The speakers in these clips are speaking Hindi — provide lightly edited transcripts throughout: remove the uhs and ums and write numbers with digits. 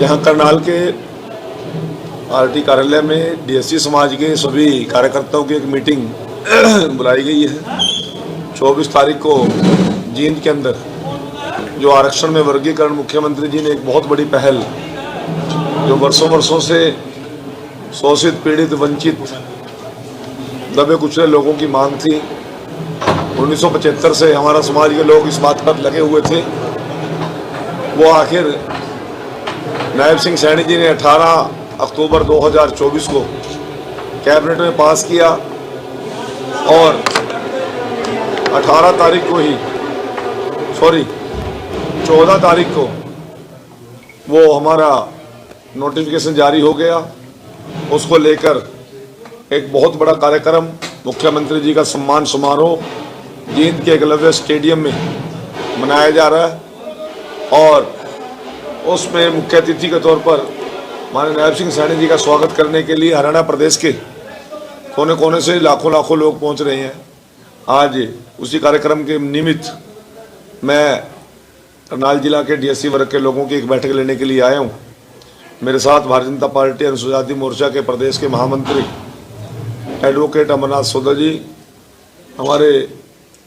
यहाँ करनाल के पार्टी कार्यालय में डीएससी समाज के सभी कार्यकर्ताओं की एक मीटिंग बुलाई गई है। 24 तारीख को जींद के अंदर जो आरक्षण में वर्गीकरण मुख्यमंत्री जी ने एक बहुत बड़ी पहल, जो वर्षों से शोषित, पीड़ित, वंचित, दबे कुचले लोगों की मांग थी। 1975 से हमारा समाज के लोग इस बात पर लगे हुए थे। वो आखिर नायब सिंह सैनी जी ने 18 अक्टूबर 2024 को कैबिनेट में पास किया और 14 तारीख को वो हमारा नोटिफिकेशन जारी हो गया। उसको लेकर एक बहुत बड़ा कार्यक्रम, मुख्यमंत्री जी का सम्मान समारोह जींद के एकलव्य स्टेडियम में मनाया जा रहा है और उसमें मुख्य अतिथि के तौर पर माननीय नायब सिंह सैनी जी का स्वागत करने के लिए हरियाणा प्रदेश के कोने कोने से लाखों लोग पहुंच रहे हैं। आज उसी कार्यक्रम के निमित्त मैं करनाल जिला के डीएससी वर्ग के लोगों की एक बैठक लेने के लिए आया हूं। मेरे साथ भारतीय जनता पार्टी अनुसूचित जाति मोर्चा के प्रदेश के महामंत्री एडवोकेट अमरनाथ सोदर जी, हमारे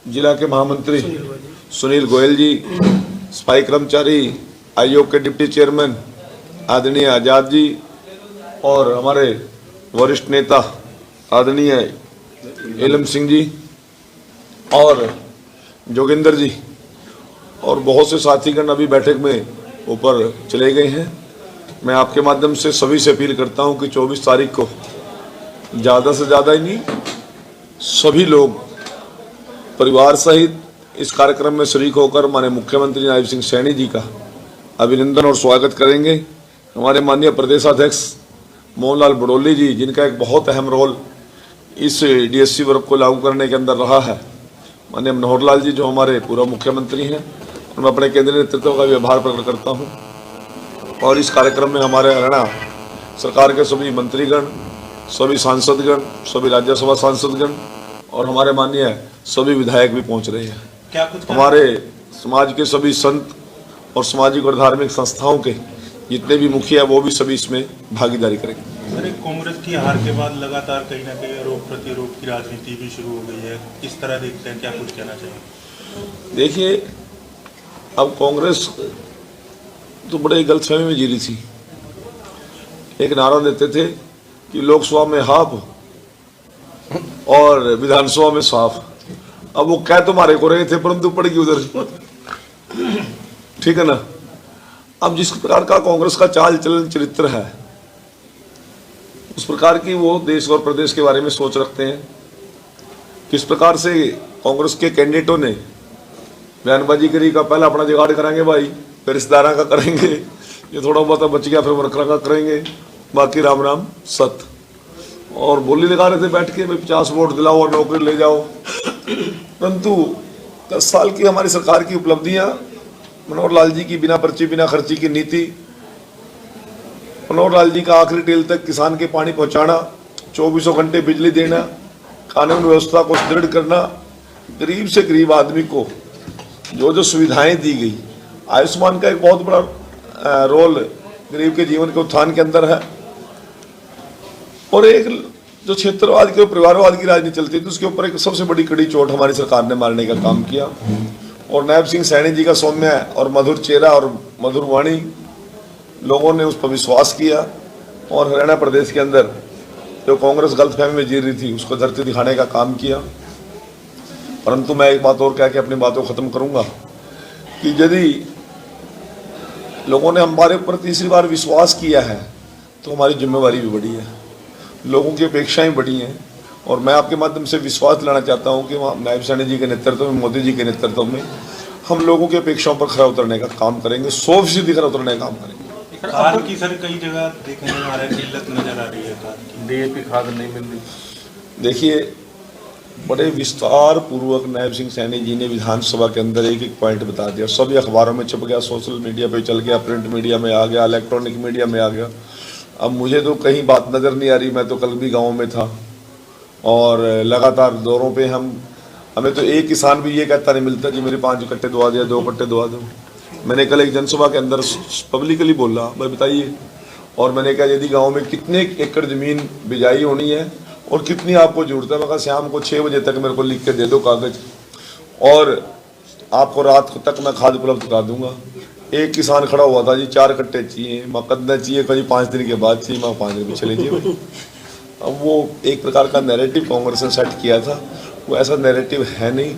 जिला के महामंत्री सुनील गोयल जी, सफाई कर्मचारी आयोग के डिप्टी चेयरमैन आदरणीय आजाद जी और हमारे वरिष्ठ नेता आदरणीय इलम सिंह जी और जोगिंदर जी और बहुत से साथीगण अभी बैठक में ऊपर चले गए हैं। मैं आपके माध्यम से सभी से अपील करता हूं कि 24 तारीख को ज़्यादा से ज़्यादा ही नहीं, सभी लोग परिवार सहित इस कार्यक्रम में शरीक होकर माननीय मुख्यमंत्री नायब सिंह सैनी जी का अभिनंदन और स्वागत करेंगे। हमारे माननीय प्रदेशाध्यक्ष मोहनलाल बड़ोली जी, जिनका एक बहुत अहम रोल इस डीएससी वर्ग को लागू करने के अंदर रहा है, माननीय मनोहर लाल जी जो हमारे पूर्व मुख्यमंत्री हैं, और मैं अपने केंद्रीय नेतृत्व का भी आभार प्रकट करता हूं। और इस कार्यक्रम में हमारे हरियाणा सरकार के सभी मंत्रीगण, सभी सांसदगण, सभी राज्यसभा सांसदगण और हमारे माननीय सभी विधायक भी पहुंच रहे हैं। क्या कुछ हमारे समाज के सभी संत और सामाजिक और धार्मिक संस्थाओं के जितने भी मुखिया वो भी सभी इसमें भागीदारी करेंगे। सर, कांग्रेस की हार के बाद लगातार कहीं ना कहीं आरोप प्रत्यारोप की राजनीति भी शुरू हो गई है, किस तरह देखते हैं, क्या कुछ कहना चाहिए? देखिए, अब कांग्रेस तो बड़े गलतफहमी में जी रही थी। एक नारा देते थे कि लोकसभा में हाफ और विधानसभा में साफ। अब वो कह तुम्हारे को रहे थे परंतु पड़ेगी उधर, ठीक है ना। अब जिस प्रकार का कांग्रेस का चाल चलन चरित्र है, उस प्रकार की वो देश और प्रदेश के बारे में सोच रखते हैं। किस प्रकार से कांग्रेस के कैंडिडेटों ने बयानबाजी करी का पहला अपना जुगाड़ कराएंगे भाई, फिर रिश्तेदारा का करेंगे, ये थोड़ा बहुत बच गया फिर वर्करा का करेंगे, बाकी राम राम सत, और बोली लगा रहे थे बैठ के भाई 50 वोट दिलाओ और नौकरी ले जाओ। परंतु 10 साल की हमारी सरकार की उपलब्धियां, मनोहर लाल जी की बिना पर्ची बिना खर्ची की नीति, मनोहर लाल जी का आखिरी टेल तक किसान के पानी पहुंचाना, 24 घंटे बिजली देना, कानून व्यवस्था को सुदृढ़ करना, गरीब से गरीब आदमी को जो सुविधाएं दी गई, आयुष्मान का एक बहुत बड़ा रोल गरीब के जीवन के उत्थान के अंदर है। और एक जो क्षेत्रवाद के परिवारवाद की राजनीति चलती थी, उसके ऊपर एक सबसे बड़ी कड़ी चोट हमारी सरकार ने मारने का काम किया। और नायब सिंह सैनी जी का सौम्य और मधुर चेहरा और मधुर वाणी, लोगों ने उस पर विश्वास किया और हरियाणा प्रदेश के अंदर जो कांग्रेस गलतफहमी में जी रही थी उसको धरती दिखाने का काम किया। परंतु मैं एक बात और कह के अपनी बातों को खत्म करूंगा कि यदि लोगों ने हमारे ऊपर तीसरी बार विश्वास किया है तो हमारी जिम्मेवारी भी बड़ी है, लोगों की अपेक्षाएं बड़ी हैं। और मैं आपके माध्यम से विश्वास दिलाना चाहता हूं कि नायब सैनी जी के नेतृत्व में, मोदी जी के नेतृत्व में हम लोगों की अपेक्षाओं पर खरा उतरने का काम करेंगे, 100% खरा उतरने का काम करेंगे। खाद की सर कई जगह देखने में आ रहा है, किल्लत नजर आ रही है, खाद की डीएपी खाद नहीं मिल रही। देखिए, बड़े विस्तार पूर्वक नायब सिंह सैनी जी ने विधानसभा के अंदर एक एक पॉइंट बता दिया, सभी अखबारों में छप गया, सोशल मीडिया पे चल गया, प्रिंट मीडिया में आ गया, इलेक्ट्रॉनिक मीडिया में आ गया। अब मुझे तो कहीं बात नज़र नहीं आ रही, मैं तो कल भी गाँव में था और लगातार दौरों पे हमें तो एक किसान भी ये कहता नहीं मिलता कि मेरे 5 कट्टे दुआ दिया, 2 कट्टे दुआ दो। मैंने कल एक जनसभा के अंदर पब्लिकली बोला, भाई बताइए, और मैंने कहा यदि गांव में कितने एकड़ जमीन बिजाई होनी है और कितनी आपको जरूरत है। मैं कहा शाम को 6 बजे तक मेरे को लिख के दे दो कागज, और आपको रात तक मैं खाद उपलब्ध करा दूंगा। एक किसान खड़ा हुआ था जी, 4 कट्टे चाहिए, मैं कदना चाहिए, कभी 5 दिन के बाद चाहिए, मैं 5 दिन में चले जाइए। अब वो एक प्रकार का नैरेटिव कांग्रेस ने सेट किया था, वो ऐसा नैरेटिव है नहीं।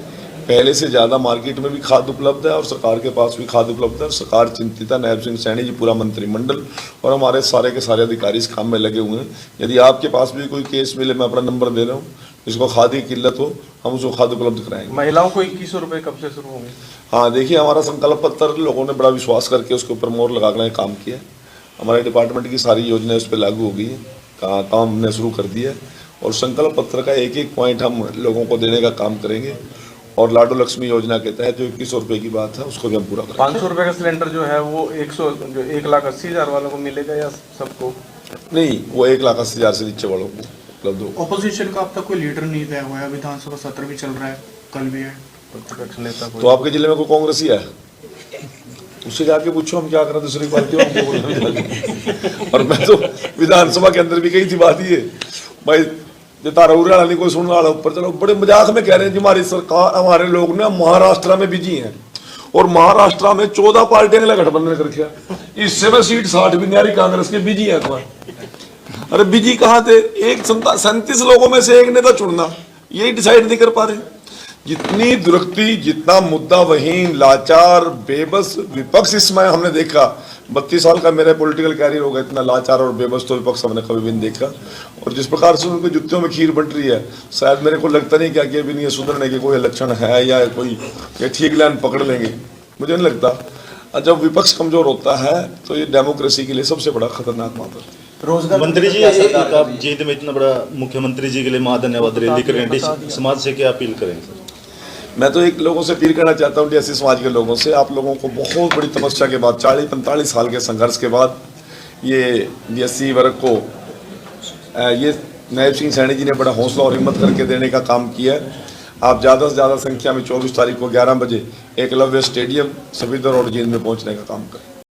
पहले से ज़्यादा मार्केट में भी खाद उपलब्ध है और सरकार के पास भी खाद उपलब्ध है। सरकार चिंतित है, नायब सिंह सैनी जी, पूरा मंत्रिमंडल और हमारे सारे के सारे अधिकारी इस काम में लगे हुए हैं। यदि आपके पास भी कोई केस मिले, मैं अपना नंबर दे रहा हूँ, जिसको खाद की किल्लत हो, हम उसको खाद उपलब्ध कराएंगे। महिलाओं को 2100 रुपए कब से शुरू होंगे? हाँ देखिए, हमारा संकल्प पत्र लोगों ने बड़ा विश्वास करके उसके ऊपर मोहर लगाने का काम किया है। हमारे डिपार्टमेंट की सारी योजनाएं उस पर लागू हो गई है, काम हमने शुरू कर दिया है, और संकल्प पत्र का एक एक पॉइंट हम लोगों को देने का काम करेंगे। और लाडो लक्ष्मी योजना के तहत जो 2100 रुपये की बात है उसको भी हम पूरा करेंगे। 500 रुपए का सिलेंडर जो है वो 1,80,000 वालों को मिलेगा या सबको? नहीं, वो 1,80,000 से नीचे वालों को उपलब्ध हो। ऑपोजिशन का अब तक कोई लीडर नहीं तय हुआ है, विधानसभा सत्र भी चल रहा है, कल भी है। प्रतिपक्ष नेता तो आपके जिले में कोई कांग्रेस ही है? उससे जाके पूछो हम क्या करें दूसरी पार्टी में। और मैं तो विधानसभा के अंदर भी कही थी बात ये, भाई तारा उड़ा नहीं कोई सुनने वाला, ऊपर चलो बड़े मजाक में कह रहे हैं जी हमारी सरकार, हमारे लोग ना महाराष्ट्र में बिजी हैं, और महाराष्ट्र में 14 पार्टियां ने गठबंधन कर रखा, इससे में सीट 60 भी नहीं आ रही कांग्रेस के, बिजी है तुम्हारे। अरे बिजी कहाँ थे? 37 लोगों में से एक नेता चुनना, यही डिसाइड नहीं कर पा रहे। जितनी दुर्गति, जितना मुद्दा वहीन, लाचार, बेबस विपक्ष इसमें हमने देखा। 32 साल का मेरा पॉलिटिकल कैरियर होगा, इतना लाचार और बेबस तो विपक्ष हमने कभी भी नहीं देखा। और जिस प्रकार से उनके जुत्तियों में खीर बट रही है, शायद मेरे को लगता नहीं कि अभी नहीं सुधरने के कोई लक्षण है या कोई ये ठीक लाइन पकड़ लेंगे, मुझे नहीं लगता। जब विपक्ष कमजोर होता है तो ये डेमोक्रेसी के लिए सबसे बड़ा खतरनाक मामला है। रोजगार मंत्री जी, आप जीत में इतना बड़ा मुख्यमंत्री जी के लिए महाधन्यवाद रैली करेंगे, समाज से क्या अपील करेंगे सर? मैं तो एक लोगों से अपील करना चाहता हूँ, ऐसे समाज के लोगों से, आप लोगों को बहुत बड़ी तपस्या के बाद, 40-45 साल के संघर्ष के बाद ये BSc वर्ग को ये नायब सिंह सैनी जी ने बड़ा हौसला और हिम्मत करके देने का काम किया है। आप ज़्यादा से ज़्यादा संख्या में 24 तारीख को 11 बजे एकलव्य स्टेडियम सफीदर रोड जींद में पहुँचने का काम करें।